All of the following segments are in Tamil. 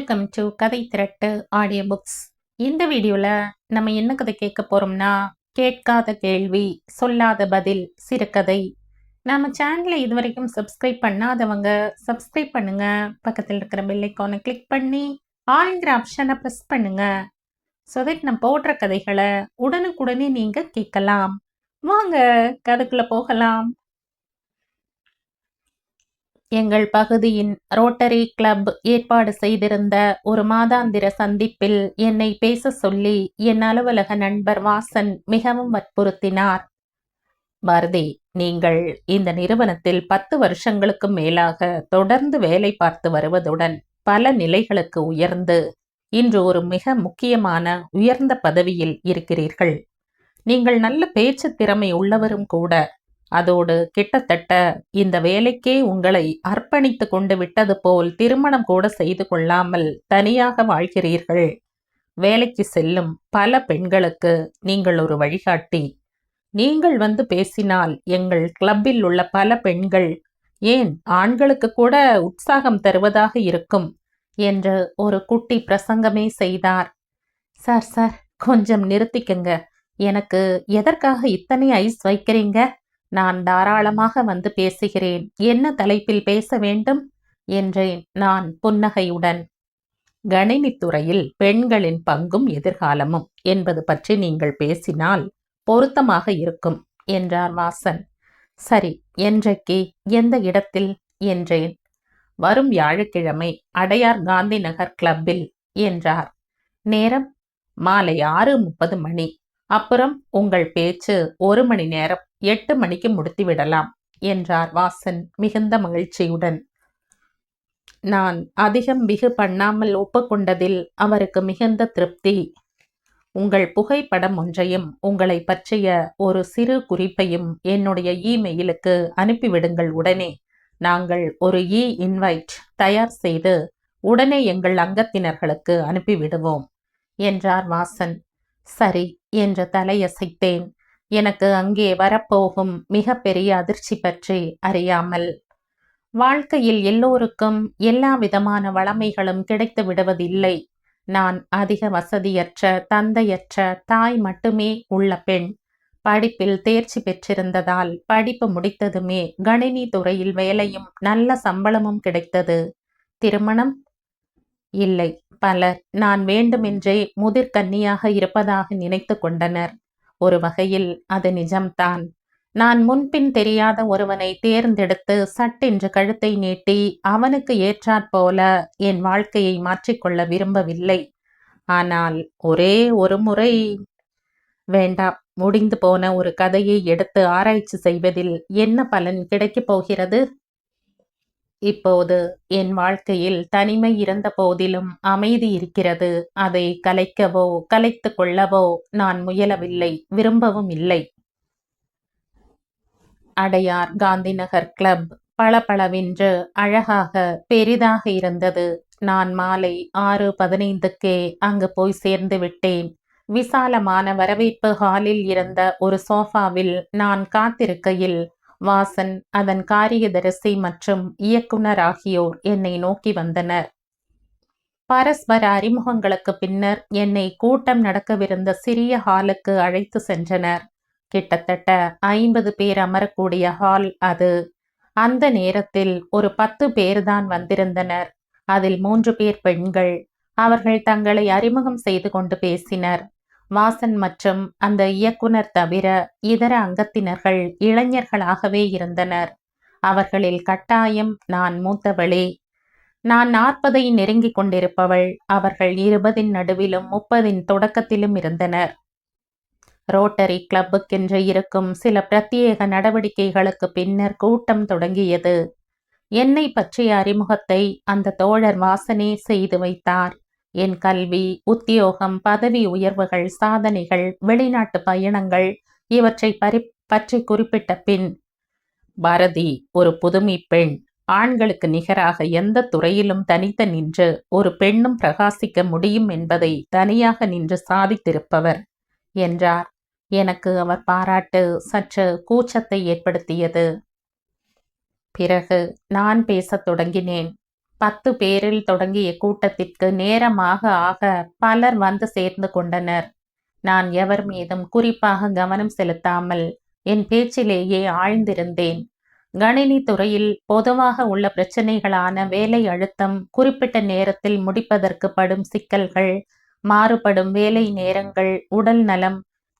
வெல்கம் டு கதை திரட்டு ஆடியோ புக்ஸ். இந்த வீடியோவில் நம்ம என்ன கதை கேட்க போகிறோம்னா, கேட்காத கேள்வி சொல்லாத பதில் சிறுகதை. நம்ம சேனலை இதுவரைக்கும் சப்ஸ்கிரைப் பண்ணாதவங்க சப்ஸ்கிரைப் பண்ணுங்க. பக்கத்தில் இருக்கிற பெல் ஐக்கானை கிளிக் பண்ணி ஆல்ங்கிற ஆப்ஷனை ப்ரெஸ் பண்ணுங்க. ஸோ தட் நம்ம போடுற கதைகளை உடனுக்குடனே நீங்கள் கேட்கலாம். வாங்க கதைக்குள்ளே போகலாம். எங்கள் பகுதியின் ரோட்டரி கிளப் ஏற்பாடு செய்திருந்த ஒரு மாதாந்திர சந்திப்பில் என்னை பேச சொல்லி என் அலுவலக நண்பர் வாசன் மிகவும் வற்புறுத்தினார். பாரதி, நீங்கள் இந்த நிறுவனத்தில் 10 வருஷங்களுக்கு மேலாக தொடர்ந்து வேலை பார்த்து வருவதுடன் பல நிலைகளுக்கு உயர்ந்து இன்று ஒரு மிக முக்கியமான உயர்ந்த பதவியில் இருக்கிறீர்கள். நீங்கள் நல்ல பேச்சு திறமை உள்ளவரும் கூட. அதோடு கிட்டத்தட்ட இந்த வேலைக்கே உங்களை அர்ப்பணித்து கொண்டு விட்டது போல் திருமணம் கூட செய்து கொள்ளாமல் தனியாக வாழ்கிறீர்கள். வேலைக்கு செல்லும் பல பெண்களுக்கு நீங்கள் ஒரு வழிகாட்டி. நீங்கள் வந்து பேசினால் எங்கள் கிளப்பில் உள்ள பல பெண்கள், ஏன் ஆண்களுக்கு கூட உற்சாகம் தருவதாக இருக்கும் என்று ஒரு குட்டி பிரசங்கமே செய்தார். சார், கொஞ்சம் நிறுத்திக்கங்க. எனக்கு எதற்காக இத்தனை ஐஸ் வைக்கிறீங்க? நான் தாராளமாக வந்து பேசுகிறேன். என்ன தலைப்பில் பேச வேண்டும் என்றேன் நான் புன்னகையுடன். கணினித்துறையில் பெண்களின் பங்கும் எதிர்காலமும் என்பது பற்றி நீங்கள் பேசினால் பொருத்தமாக இருக்கும் என்றார் வாசன். சரி, என்றைக்கு, எந்த இடத்தில் என்றேன். வரும் வியாழக்கிழமை அடையார் காந்தி நகர் கிளப்பில் என்றார். நேரம் மாலை 6:30 மணி. அப்புறம் உங்கள் பேச்சு 1 மணி நேரம், 8 மணிக்கு முடித்துவிடலாம் என்றார் வாசன் மிகுந்த மகிழ்ச்சியுடன். நான் அதிகம் பிகு பண்ணாமல் ஒப்புக்கொண்டதில் அவருக்கு மிகுந்த திருப்தி. உங்கள் புகைப்படம் ஒன்றையும் உங்களை பற்றிய ஒரு சிறு குறிப்பையும் என்னுடைய இமெயிலுக்கு அனுப்பிவிடுங்கள். உடனே நாங்கள் ஒரு இன்வைட் தயார் செய்து உடனே எங்கள் அங்கத்தினர்களுக்கு அனுப்பிவிடுவோம் என்றார் வாசன். சரி என்று தலையசைத்தேன். எனக்கு அங்கே வரப்போகும் மிக பெரிய அதிர்ச்சி பற்றி அறியாமல். வாழ்க்கையில் எல்லோருக்கும் எல்லா விதமான வளமைகளும் கிடைத்து விடுவதில்லை. நான் அதிக வசதியற்ற, தந்தையற்ற தாய் மட்டுமே உள்ள பெண். படிப்பில் தேர்ச்சி பெற்றிருந்ததால் படிப்பு முடித்ததுமே கணினி துறையில் வேலையும் நல்ல சம்பளமும் கிடைத்தது. திருமணம் இல்லை. பலர் நான் வேண்டுமென்றே முதிர்கன்னியாக இருப்பதாக நினைத்து கொண்டனர். ஒரு வகையில் அது நிஜம்தான். நான் முன்பின் தெரியாத ஒருவனை தேர்ந்தெடுத்து சட்டென்று கழுத்தை நீட்டி அவனுக்கு ஏற்றாற்போல என் வாழ்க்கையை மாற்றிக்கொள்ள விரும்பவில்லை. ஆனால் ஒரே ஒரு முறை வேண்டாம். முடிந்து போன ஒரு கதையை எடுத்து ஆராய்ச்சி செய்வதில் என்ன பலன் கிடைக்கப் போகிறது? இப்போது என் வாழ்க்கையில் தனிமை இருந்த போதிலும் அமைதி இருக்கிறது. அதை கலைக்கவோ கலைத்து கொள்ளவோ நான் முயலவில்லை, விரும்பவும் இல்லை. அடையார் காந்தி நகர் கிளப் பளபளவென்று அழகாக பெரிதாக இருந்தது. நான் மாலை 6:15க்கே அங்கு போய் சேர்ந்து விட்டேன். விசாலமான வரவேற்பு ஹாலில் இருந்த ஒரு சோஃபாவில் நான் காத்திருக்கையில் வாசன், அதன் காரியதரிசி மற்றும் இயக்குனர் ஆகியோர் என்னை நோக்கி வந்தனர். பரஸ்பர அறிமுகங்களுக்கு பின்னர் என்னை கூட்டம் நடக்கவிருந்த சிறிய ஹாலுக்கு அழைத்து சென்றனர். கிட்டத்தட்ட 50 பேர் அமரக்கூடிய ஹால் அது. அந்த நேரத்தில் ஒரு 10 பேர்தான் வந்திருந்தனர். அதில் 3 பேர் பெண்கள். அவர்கள் தங்களை அறிமுகம் செய்து கொண்டு பேசினர். வாசன் மற்றும் அந்த இயக்குனர் தவிர இதர அங்கத்தினர்கள் இளைஞர்களாகவே இருந்தனர். அவர்களில் கட்டாயம் நான் மூத்தவளே. நான் 40ஐ நெருங்கிக் கொண்டிருப்பவள். அவர்கள் 20இன் நடுவிலும் 30இன் தொடக்கத்திலும் இருந்தனர். ரோட்டரி கிளப்புக்கென்று இருக்கும் சில பிரத்யேக நடவடிக்கைகளுக்கு பின்னர் கூட்டம் தொடங்கியது. என்னை பற்றிய அறிமுகத்தை அந்த தோழர் வாசனே செய்து வைத்தார். என் கல்வி, உத்தியோகம், பதவி உயர்வுகள், சாதனைகள், வெளிநாட்டு பயணங்கள் இவற்றை பற்றி குறிப்பிட்ட பின், பாரதி ஒரு புதுமை பெண். ஆண்களுக்கு நிகராக எந்த துறையிலும் தனித்து நின்று ஒரு பெண்ணும் பிரகாசிக்க முடியும் என்பதை தனியாக நின்று சாதித்திருப்பவர் என்றார். எனக்கு அவர் பாராட்டு சற்று கூச்சத்தை ஏற்படுத்தியது. பிறகு நான் பேசத் தொடங்கினேன். 10 பேரில் தொடங்கிய கூட்டத்திற்கு நேரமாக ஆக பலர் வந்து சேர்ந்து கொண்டனர். நான் எவர் மீதும் குறிப்பாக கவனம் செலுத்தாமல் என் பேச்சிலேயே ஆழ்ந்திருந்தேன். கணினி துறையில் பொதுவாக உள்ள பிரச்சனைகளான வேலை அழுத்தம், குறிப்பிட்ட நேரத்தில் முடிப்பதற்கு படும் சிக்கல்கள், மாறுபடும் வேலை நேரங்கள், உடல் நலம்,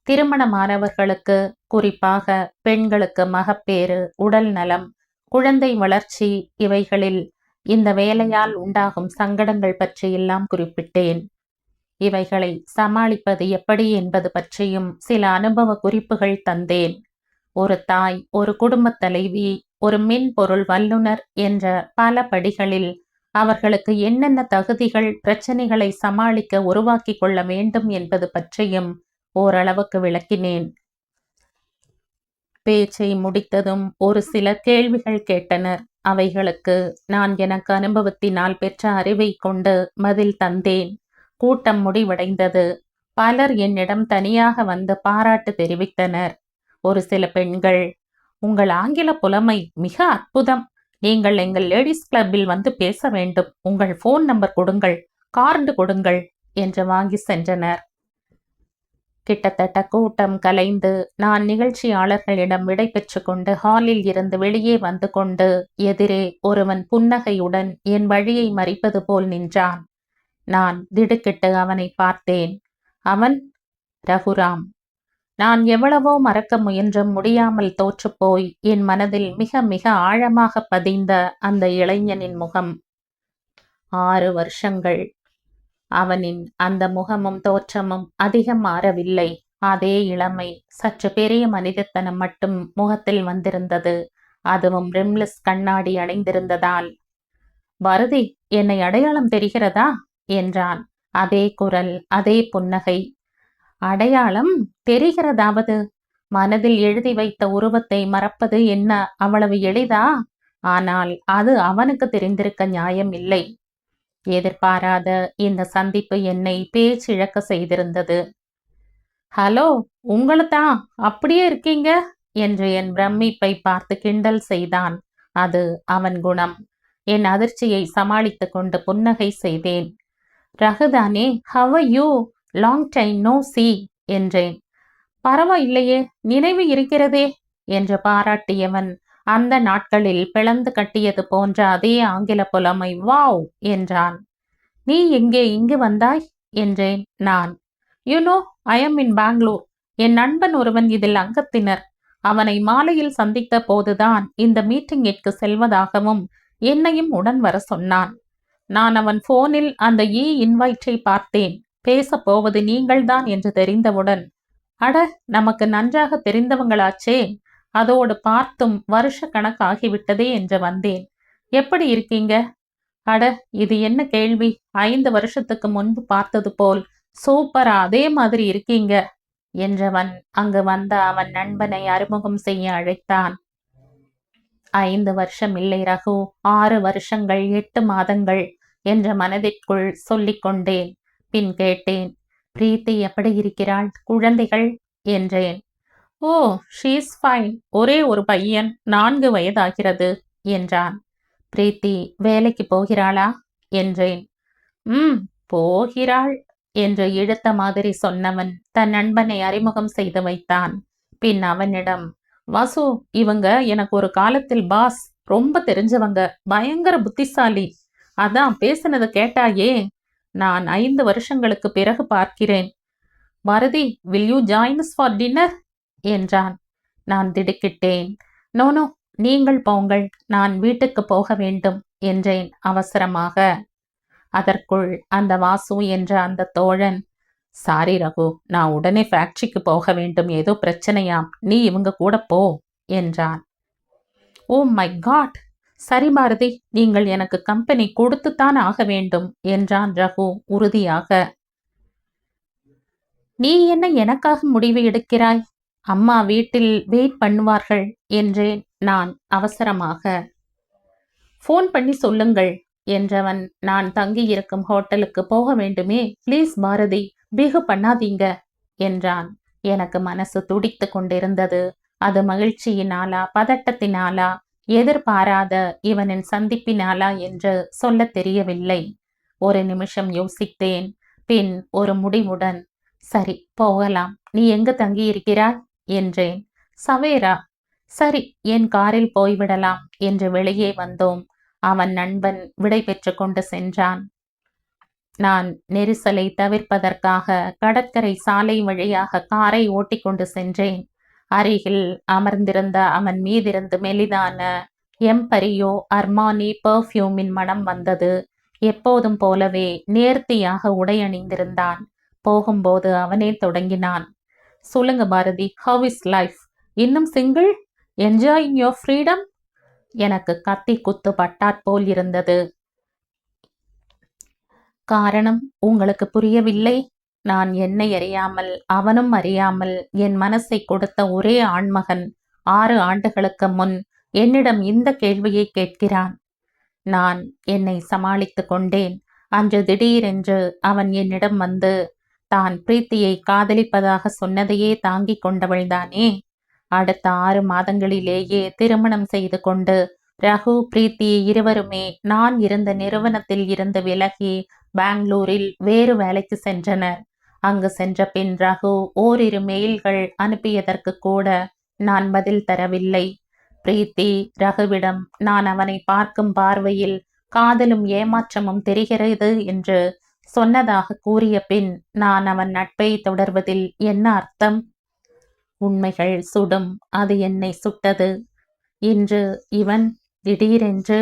திருமணமானவர்களுக்கு, குறிப்பாக பெண்களுக்கு மகப்பேறு, உடல் நலம், குழந்தை வளர்ச்சி, இவைகளில் இந்த வேலையால் உண்டாகும் சங்கடங்கள் பற்றியெல்லாம் குறிப்பிட்டேன். இவைகளை சமாளிப்பது எப்படி என்பது பற்றியும் சில அனுபவ குறிப்புகள் தந்தேன். ஒரு தாய், ஒரு குடும்பத் தலைவி, ஒரு மென்பொருள் வல்லுனர் என்ற பல படிகளில் அவர்களுக்கு என்னென்ன தகுதிகள் பிரச்சனைகளை சமாளிக்க உருவாக்கி கொள்ள வேண்டும் என்பது பற்றியும் ஓரளவுக்கு விளக்கினேன். பேச்சை முடித்ததும் ஒரு சில கேள்விகள் கேட்டனர். அவைகளுக்கு நான் எனக்கு அனுபவத்தினால் பெற்ற அறிவை கொண்டு பதில் தந்தேன். கூட்டம் முடிவடைந்தது. பலர் என்னிடம் தனியாக வந்து பாராட்டு தெரிவித்தனர். ஒரு சில பெண்கள், உங்கள் ஆங்கில புலமை மிக அற்புதம். நீங்கள் எங்கள் லேடிஸ் கிளப்பில் வந்து பேச வேண்டும். உங்கள் போன் நம்பர் கொடுங்கள், கார்டு கொடுங்கள் என்று வாங்கி சென்றனர். கிட்டத்தட்ட கூட்டம் கலைந்து நான் நிகழ்ச்சியாளர்களிடம் விடை பெற்று கொண்டு ஹாலில் இருந்து வெளியே வந்து கொண்டு எதிரே ஒருவன் புன்னகையுடன் என் வழியை மறிப்பது போல் நின்றான். நான் திடுக்கிட்டு அவனை பார்த்தேன். அவன் ரகுராம். நான் எவ்வளவோ மறக்க முயன்றும் முடியாமல் தோற்றுப்போய் என் மனதில் மிக மிக ஆழமாக பதிந்த அந்த இளைஞனின் முகம். 6 வருஷங்கள். அவனின் அந்த முகமும் தோற்றமும் அதிகம் மாறவில்லை. அதே இளமை, சற்று பெரிய மனிதத்தனம் மட்டும் முகத்தில் வந்திருந்தது. அதுவும் ரிம்லெஸ் கண்ணாடி அணிந்திருந்ததால். பாரதி, என்னை அடையாளம் தெரிகிறதா என்றான். அதே குரல், அதே புன்னகை. அடையாளம் தெரிகிறதாவது? மனதில் எழுதி வைத்த உருவத்தை மறப்பது என்ன அவ்வளவு எளிதா? ஆனால் அது அவனுக்கு தெரிந்திருக்க நியாயம் இல்லை. எதிர்பாராத இந்த சந்திப்பு என்னை பேச்சிழக்க செய்திருந்தது. ஹலோ, உங்களைத்தான், அப்படியே இருக்கீங்க என்று என் பிரமிப்பை பார்த்து கிண்டல் செய்தான். அது அவன் குணம். என் அதிர்ச்சியை சமாளித்து கொண்டு புன்னகை செய்தேன். ரகுதானே, how are you? Long time no see என்றேன். பரவாயில்லையே, நினைவு இருக்கிறதே என்று பாராட்டியவன் அந்த நாட்களில் பிளந்து கட்டியது போன்ற அதே ஆங்கில புலமை வாவ் என்றான். நீ எங்கே இங்கு வந்தாய் என்றேன் நான். You know, I am in Bangalore. என் நண்பன் ஒருவன் இதில் அங்கத்தினர். அவனை மாலையில் சந்தித்த போதுதான் இந்த மீட்டிங்கிற்கு செல்வதாகவும் என்னையும் உடன் வர சொன்னான். நான் அவன் போனில் அந்த இன்வைட்டை பார்த்தேன். பேசப் போவது நீங்கள்தான் என்று தெரிந்தவுடன், அட, நமக்கு நன்றாக தெரிந்தவங்களாச்சே, அதோடு பார்த்தும் வருஷ கணக்காகிவிட்டதே என்று வந்தேன். எப்படி இருக்கீங்க? அட, இது என்ன கேள்வி? 5 வருஷத்துக்கு முன்பு பார்த்தது போல் சூப்பரா அதே மாதிரி இருக்கீங்க என்றவன் அங்கு வந்த அவன் நண்பனை அறிமுகம் செய்ய அழைத்தான். 5 வருஷம் இல்லை ரகு, 6 வருஷங்கள் 8 மாதங்கள் என்ற மனதிற்குள் சொல்லிக் கொண்டேன். பின் கேட்டேன், பிரீத்தி எப்படி இருக்கிறாள்? குழந்தைகள் என்றேன். ஓ, ஷீஸ் ஃபைன். ஒரே ஒரு பையன், 4 வயதாகிறது என்றான். பிரீத்தி வேலைக்கு போகிறாளா என்றேன். போகிறாள் என்று இழுத்த மாதிரி சொன்னவன் தன் நண்பனை அறிமுகம் செய்து வைத்தான். பின் அவனிடம், வாசு, இவங்க எனக்கு ஒரு காலத்தில் பாஸ், ரொம்ப தெரிஞ்சவங்க, பயங்கர புத்திசாலி. அதான் பேசினது கேட்டாயே, நான் 5 வருஷங்களுக்கு பிறகு பார்க்கிறேன். Bharathi, will you join us for dinner என்றான். நான் திடுக்கிட்டேன். நோ, நீங்கள் போங்கள், நான் வீட்டுக்கு போக வேண்டும் என்றேன் அவசரமாக. அதற்குள் அந்த வாசு என்ற அந்த தோழன், சாரி ரகு, நான் உடனே ஃபேக்டரிக்கு போக வேண்டும், ஏதோ பிரச்சனையாம், நீ இவங்க கூட போ என்றான். ஓ மை காட், சரி பாரதி, நீங்கள் எனக்கு கம்பெனி கொடுத்துத்தான் ஆக வேண்டும் என்றான் ரகு உறுதியாக. நீ என்ன எனக்காக முடிவு எடுக்கிறாய்? அம்மா வீட்டில் வெயிட் பண்ணுவார்கள் என்றேன் நான் அவசரமாக. ஃபோன் பண்ணி சொல்லுங்கள் என்றவன், நான் தங்கியிருக்கும் ஹோட்டலுக்கு போக வேண்டுமே, ப்ளீஸ் பாரதி, பிகு பண்ணாதீங்க என்றான். எனக்கு மனசு துடித்து கொண்டிருந்தது. அது மகிழ்ச்சியினாலா பதட்டத்தினாலா எதிர்பாராத இவனின் சந்திப்பினாலா என்று சொல்லத் தெரியவில்லை. ஒரு நிமிஷம் யோசித்தேன். பின் ஒரு முடிவுடன், சரி போகலாம். நீ எங்கு தங்கியிருக்கிறாய் என்றேன். சவேரா. சரி, என் காரில் போய்விடலாம் என்று வெளியே வந்தோம். அவன் நண்பன் விடை பெற்று கொண்டு சென்றான். நான் நெரிசலை தவிர்ப்பதற்காக கடற்கரை சாலை வழியாக காரை ஓட்டிக்கொண்டு சென்றேன். அருகில் அமர்ந்திருந்த அவன் மீதிருந்து மெலிதான எம்பரியோ அர்மானி பெர்ஃப்யூமின் மனம் வந்தது. எப்போதும் போலவே நேர்த்தியாக உடை அணிந்திருந்தான். போகும்போது அவனே தொடங்கினான். சொல்லுங்க பாரதி, ஹவ் இஸ் லைஃப்? இன்னும் சிங்கிள்? Enjoying your freedom? எனக்கு கத்தி குத்து பட்டாற்போல் இருந்தது. காரணம் உங்களுக்கு புரியவில்லை. நான் என்னை அறியாமல் அவனும் அறியாமல் என் மனசை கொடுத்த ஒரே ஆண்மகன் 6 ஆண்டுகளுக்கு முன் என்னிடம் இந்த கேள்வியை கேட்கிறான். நான் என்னை சமாளித்து கொண்டேன். அன்று திடீரென்று அவன் என்னிடம் வந்து, தான் பிரீத்தியை காதலிப்பதாக சொன்னதையே தாங்கிக் கொண்டவள்தானே. அடுத்த 6 மாதங்களிலேயே திருமணம் செய்து கொண்டு ரகு பிரீத்தி இருவருமே நான் இருந்த நிறுவனத்தில் இருந்து விலகி பெங்களூரில் வேறு வேலைக்கு சென்றனர். அங்கு சென்ற பின் ரகு ஓரிரு மெயில்கள் அனுப்பியதற்கு கூட நான் பதில் தரவில்லை. பிரீத்தி ரகுவிடம் நான் அவனை பார்க்கும் பார்வையில் காதலும் ஏமாற்றமும் தெரிகிறது என்று சொன்னதாக கூறிய பின் நான் அவன் நட்பை தொடர்வதில் என்ன அர்த்தம்? உண்மைகள் சுடும். அது என்னை சுட்டது. இன்று இவன் திடீரென்று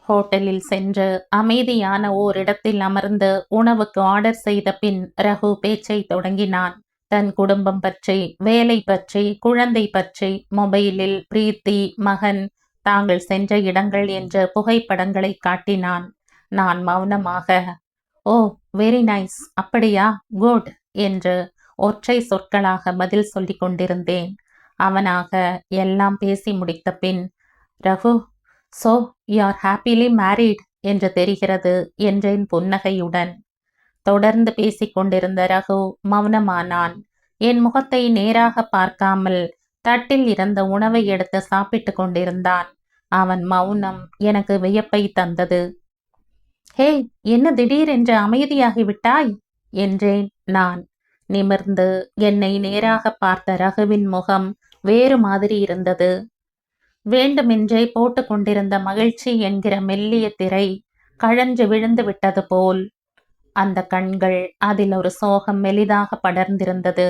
ஹோட்டலில் சென்று அமைதியான ஓரிடத்தில் அமர்ந்து உணவுக்கு ஆர்டர் செய்த பின் ரகு பேச்சை தொடங்கினான். தன் குடும்பம் பற்றி, வேலை பற்றி, குழந்தை பற்றி, மொபைலில் பிரீத்தி, மகன், தாங்கள் சென்ற இடங்கள் என்ற புகைப்படங்களை காட்டினான். நான் மௌனமாக, ஓ வெரி நைஸ், அப்படியா, குட் என்று ஒற்றை சொற்களாக பதில் சொல்லிக் கொண்டிருந்தேன். அவனாக எல்லாம் பேசி முடித்த பின், Raghu, so you are happily married என்று தெரிகிறது என்றேன் புன்னகையுடன். தொடர்ந்து பேசிக் கொண்டிருந்த ரகு மௌனமானான். என் முகத்தை நேராக பார்க்காமல் தட்டில் இருந்த உணவை எடுத்து சாப்பிட்டு கொண்டிருந்தான். அவன் மௌனம் எனக்கு வியப்பை தந்தது. ஹே, என்ன திடீரென்று அமைதியாகிவிட்டாய் என்றேன் நான். நிமிர்ந்து என்னை நேராக பார்த்த ரகுவின் முகம் வேறு மாதிரி இருந்தது. வேண்டுமென்றே போட்டு கொண்டிருந்த மகிழ்ச்சி என்கிற மெல்லிய திரை கழன்று விழுந்து விட்டது போல் அந்த கண்கள், அதில் ஒரு சோகம் மெலிதாக படர்ந்திருந்தது.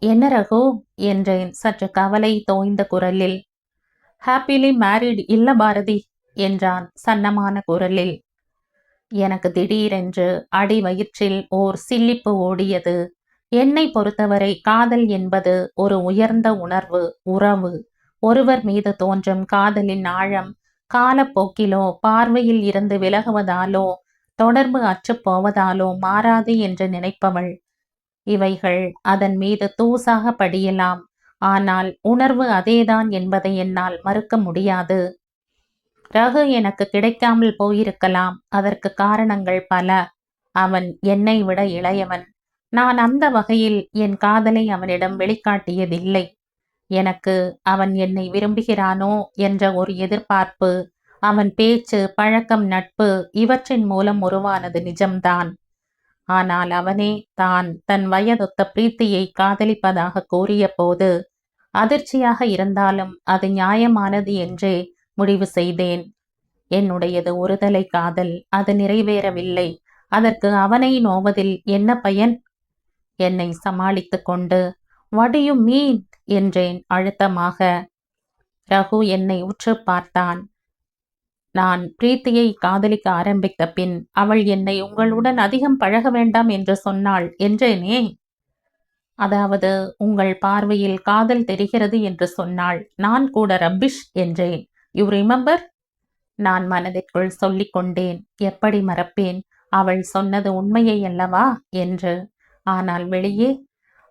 என்ன ரகு என்றேன் சற்று கவலை தோய்ந்த குரலில். ஹாப்பிலி மேரிட் இல்ல பாரதி என்றான் சன்னமான குரலில். எனக்கு திடீரென்று அடி வயிற்றில் ஓர் சில்லிப்பு ஓடியது. என்னை பொறுத்தவரை காதல் என்பது ஒரு உயர்ந்த உணர்வு, உறவு. ஒருவர் மீது தோன்றும் காதலின் ஆழம் காலப்போக்கிலோ பார்வையில் இருந்து விலகுவதாலோ தொடர்பு அற்றுப்போவதாலோ மாறாது என்று நினைப்பவள். இவைகள் அதன் மீது தூசாக படியலாம், ஆனால் உணர்வு அதேதான் என்பதை என்னால் மறுக்க முடியாது. ரகு எனக்கு கிடைக்காமல் போயிருக்கலாம். அதற்கு காரணங்கள் பல. அவன் என்னை விட இளையவன். நான் அந்த வகையில் என் காதலை அவனிடம் வெளிக்காட்டியதில்லை. எனக்கு அவன் என்னை விரும்புகிறானோ என்ற ஒரு எதிர்பார்ப்பு, அவன் பேச்சு, பழக்கம், நட்பு இவற்றின் மூலம் உருவானது நிஜம்தான். ஆனால் அவனே தான் தன் வயதொத்த பிரீத்தியை காதலிப்பதாக கூறிய போது அதிர்ச்சியாக இருந்தாலும் அது நியாயமானது என்றே முடிவு செய்தேன். என்னுடையது ஒருதலை காதல். அது நிறைவேறவில்லை. அதற்கு அவனை நோவதில் என்ன பயன்? என்னை சமாளித்து கொண்டு, வாட் டு யூ மீன் என்றேன் அழுத்தமாக. ரகு என்னை உற்று பார்த்தான். நான் பிரீத்தியை காதலிக்க ஆரம்பித்த பின் அவள் என்னை உங்களுடன் அதிகம் பழக வேண்டாம் என்று சொன்னாள் என்றேனே. அதாவது உங்கள் பார்வையில் காதல் தெரிகிறது என்று சொன்னாள். நான் கூட ரப்பிஷ் என்றேன். You remember? நான் மனதிற்குள் சொல்லிக் கொண்டேன். எப்படி மறப்பேன்? அவள் சொன்னது உண்மையை அல்லவா என்று. ஆனால் வெளியே,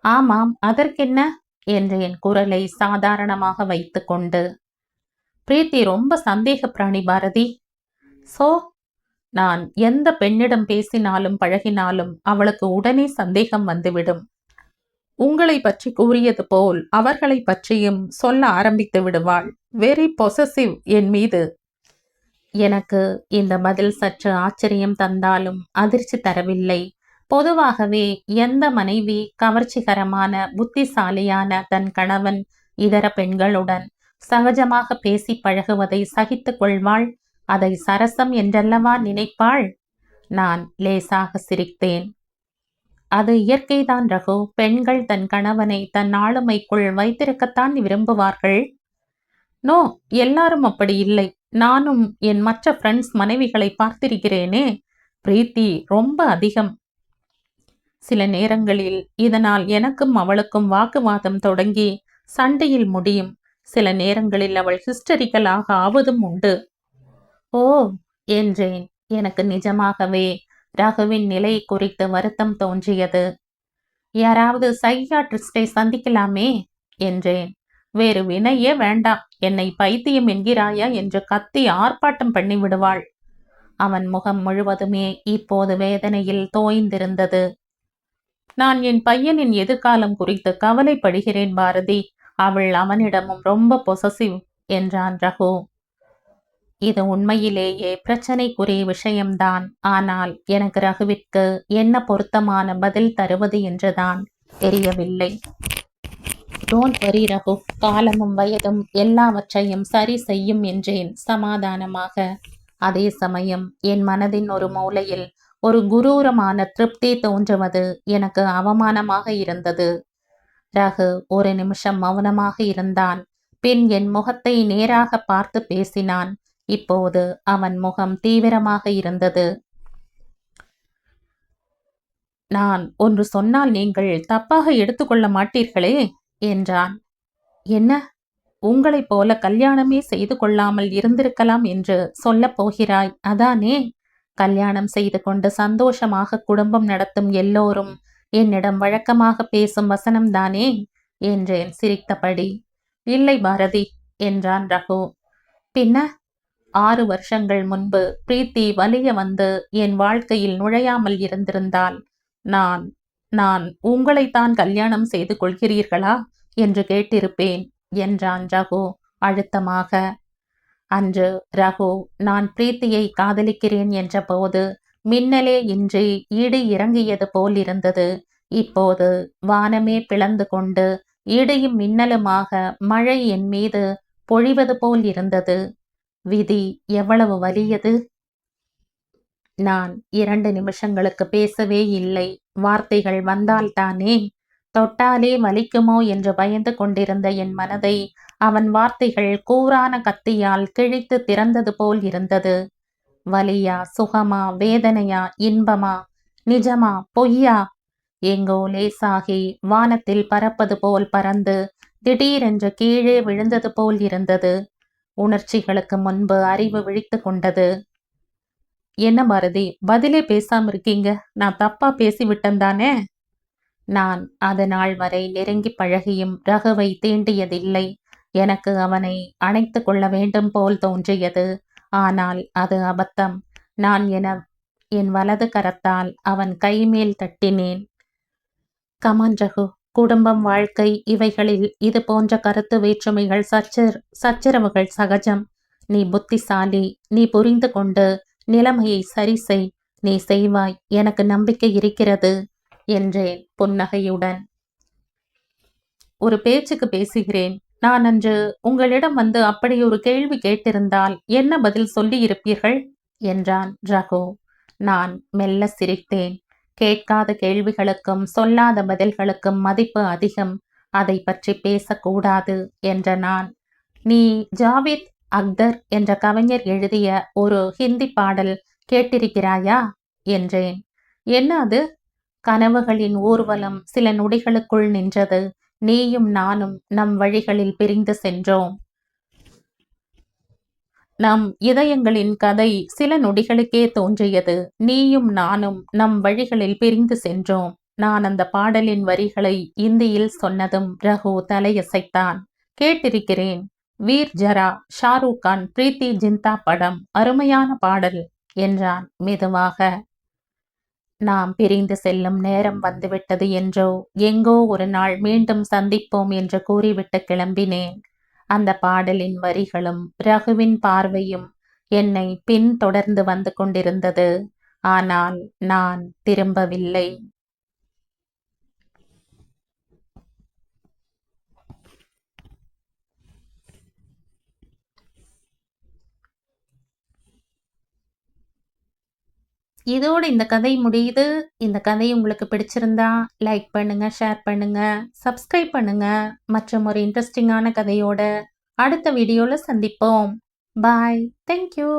ஆமாம், அதற்கென்ன என்று என் குரலை சாதாரணமாக வைத்து கொண்டு. பிரீத்தி ரொம்ப சந்தேக பிராணி பாரதி. சோ, நான் எந்த பெண்ணிடம் பேசினாலும் பழகினாலும் அவளுக்கு உடனே சந்தேகம் வந்துவிடும். உங்களை பற்றி கூறியது போல் அவர்களை பற்றியும் சொல்ல ஆரம்பித்து விடுவாள். வெரி பொசசிவ் என் மீது. எனக்கு இந்த பதில் சற்று ஆச்சரியம் தந்தாலும் அதிர்ச்சி தரவில்லை. பொதுவாகவே எந்த மனைவி கவர்ச்சிகரமான புத்திசாலியான தன் கணவன் இதர பெண்களுடன் சகஜமாக பேசி பழகுவதை சகித்து கொள்வாள்? அதை சரசம் என்றல்லவா நினைப்பாள்? நான் லேசாக சிரித்தேன். அது இயற்கைதான் ரகு. பெண்கள் தன் கணவனை தன் ஆளுமைக்குள் வைத்திருக்கத்தான் விரும்புவார்கள். நோ, எல்லாரும் அப்படி இல்லை. நானும் என் மற்ற ஃப்ரெண்ட்ஸ் மனைவிகளை பார்த்திருக்கிறேனே. பிரீத்தி ரொம்ப அதிகம். சில நேரங்களில் இதனால் எனக்கும் அவளுக்கும் வாக்குவாதம் தொடங்கி சண்டையில் முடியும். சில நேரங்களில் அவள் ஹிஸ்டரிக்கலாக ஆவதும் உண்டு. ஓ என்றேன். எனக்கு நிஜமாகவே ரகுவின் நிலை குறித்து வருத்தம் தோன்றியது. யாராவது சைக்கியாட்ரிஸ்டை சந்திக்கலாமே என்றேன். வேறு வினையே வேண்டாம், என்னை பைத்தியம் என்கிறாயா என்று கத்தி ஆர்ப்பாட்டம் பண்ணி விடுவாள். அவன் முகம் முழுவதுமே இப்போது வேதனையில் தோய்ந்திருந்தது. நான் என் பையனின் எதிர்காலம் குறித்து கவலைப்படுகிறேன் பாரதி. அவள் அவனிடமும் ரொம்ப பொசசிவ் என்றான் ரகு. இது உண்மையிலேயே பிரச்சனைக்குரிய விஷயம்தான். ஆனால் எனக்கு ரகுவிற்கு என்ன பொருத்தமான பதில் தருவது என்றுதான் தெரியவில்லை. டோன்ட் வரி ரகு, காலமும் வயதும் எல்லாவற்றையும் சரி செய்யும் என்றேன் சமாதானமாக. அதே சமயம் என் மனதின் ஒரு மூலையில் ஒரு குரூரமான திருப்தி தோன்றுவது எனக்கு அவமானமாக இருந்தது. ரகு ஒரு நிமிஷம் மௌனமாக இருந்தான். பின் என் முகத்தை நேராக பார்த்து பேசினான். இப்போது அவன் முகம் தீவிரமாக இருந்தது. நான் ஒன்று சொன்னால் நீங்கள் தப்பாக எடுத்துக்கொள்ள மாட்டீர்களே என்றான். என்ன? உங்களைப் போல கல்யாணமே செய்து கொள்ளாமல் இருந்திருக்கலாம் என்று சொல்லப் போகிறாய், அதானே? கல்யாணம் செய்து கொண்டு சந்தோஷமாக குடும்பம் நடத்தும் எல்லோரும் என்னிடம் வழக்கமாக பேசும் வசனம்தானே என்றேன் சிரித்தபடி. இல்லை பாரதி என்றான் ரகு. பின்ன 6 வருஷங்கள் முன்பு பிரீத்தி வலிய வந்து என் வாழ்க்கையில் நுழையாமல் இருந்திருந்தால் நான் நான் உங்களைத்தான் கல்யாணம் செய்து கொள்கிறீர்களா என்று கேட்டிருப்பேன் என்றான் ரகு அழுத்தமாக. அன்று ரகு நான் பிரீத்தியை காதலிக்கிறேன் என்ற போது மின்னலே இன்றி இடி இறங்கியது போல் இருந்தது. இப்போது வானமே பிளந்து கொண்டு இடியும் மின்னலுமாக மழை என் மீது பொழிவது போல் இருந்தது. விதி எவ்வளவு வலியது! நான் 2 நிமிஷங்களுக்கு பேசவே இல்லை. வார்த்தைகள் வந்தால்தானே. தொட்டாலே வலிக்குமோ என்று பயந்து கொண்டிருந்த என் மனதை அவன் வார்த்தைகள் கூரான கத்தியால் கிழித்து திறந்தது போல் இருந்தது. வலியா, சுகமா, வேதனையா, இன்பமா, நிஜமா, பொய்யா? எங்கோ லேசாகி வானத்தில் பறப்பது போல் பறந்து திடீரென்று கீழே விழுந்தது போல் இருந்தது. உணர்ச்சிகளுக்கு முன்பு அறிவு விழித்து கொண்டது. என்ன பாரதி, பதிலே பேசாம இருக்கீங்க? நான் தப்பா பேசிவிட்டேன் தானே? நான் அது நாள் வரை நெருங்கி பழகியும் ரகுவை தீண்டியதில்லை. எனக்கு அவனை அணைத்து கொள்ள வேண்டும் போல் தோன்றியது. ஆனால் அது அபத்தம். நான் என் வலது கரத்தால் அவன் கைமேல் தட்டினேன். கமான் ரகு, குடும்பம், வாழ்க்கை, இவைகளில் இது போன்ற கருத்து வேற்றுமைகள், சச்சரவுகள் சகஜம். நீ புத்திசாலி. நீ புரிந்து கொண்டு நிலைமையை சரி செய். நீ செய்வாய், எனக்கு நம்பிக்கை இருக்கிறது என்றேன் புன்னகையுடன். ஒரு பேச்சுக்கு பேசுகிறேன். நான் அன்று உங்களிடம் வந்து அப்படி ஒரு கேள்வி கேட்டிருந்தால் என்ன பதில் சொல்லி இருப்பீர்கள் என்றான் ரகு. நான் மெல்ல சிரித்தேன். கேட்காத கேள்விகளுக்கும் சொல்லாத பதில்களுக்கும் மதிப்பு அதிகம். அதை பற்றி பேசக்கூடாது என்ற நான், நீ ஜாவேத் அக்தர் என்ற கவிஞர் எழுதிய ஒரு ஹிந்தி பாடல் கேட்டிருக்கிறாயா என்றேன். என்ன அது? கனவுகளின் ஊர்வலம் சில நொடிகளுக்குள் நின்றது. நீயும் நானும் நம் வழிகளில் பிரிந்து சென்றோம். நம் இதயங்களின் கதை சில நொடிகளுக்கே தோன்றியது. நீயும் நானும் நம் வழிகளில் பிரிந்து சென்றோம். நான் அந்த பாடலின் வரிகளை இந்தியில் சொன்னதும் ரகு தலையசைத்தான். கேட்டிருக்கிறேன். வீர் ஜரா, ஷாருக் கான், பிரீத்தி ஜிந்தா படம், அருமையான பாடல் என்றான் மெதுவாக. நாம் பிரிந்து செல்லும் நேரம் வந்துவிட்டது என்றோ, எங்கோ ஒரு நாள் மீண்டும் சந்திப்போம் என்று கூறிவிட்டு கிளம்பினேன். அந்த பாடலின் வரிகளும் ரகுவின் பார்வையும் என்னை பின்தொடர்ந்து வந்து கொண்டிருந்தது. ஆனால் நான் திரும்பவில்லை. இதோட இந்த கதை முடியுது. இந்த கதை உங்களுக்கு பிடிச்சிருந்தா லைக் பண்ணுங்க, ஷேர் பண்ணுங்க, சப்ஸ்கிரைப் பண்ணுங்க. மற்றும் ஒரு இன்ட்ரெஸ்டிங்கான கதையோட அடுத்த வீடியோல சந்திப்போம். பாய். Thank you.